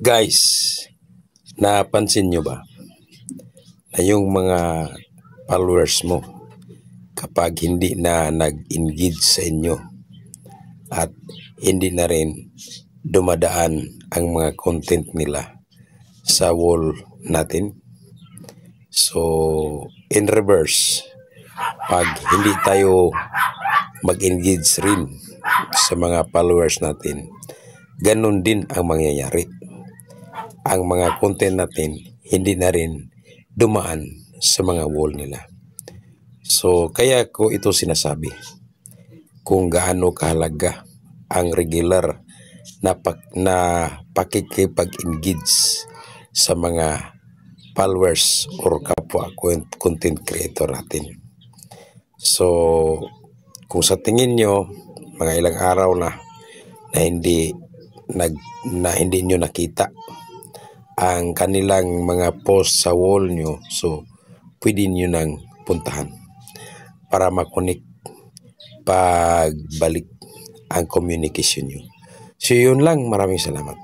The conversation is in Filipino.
Guys, napansin nyo ba na yung mga followers mo kapag hindi na nag-engage sa inyo at hindi na rin dumadaan ang mga content nila sa wall natin? So, in reverse, pag hindi tayo mag-engage rin sa mga followers natin, ganun din ang mangyayari. Ang mga content natin hindi na rin dumaan sa mga wall nila. So, kaya ko ito sinasabi kung gaano kahalaga ang regular na pakikipag-engage sa mga followers or kapwa content creator natin. So, kung sa tingin nyo, mga ilang araw na hindi nyo nakita ang kanilang mga post sa wall nyo, so pwede nyo nang puntahan para makonek pagbalik ang communication nyo. So yun lang, maraming salamat.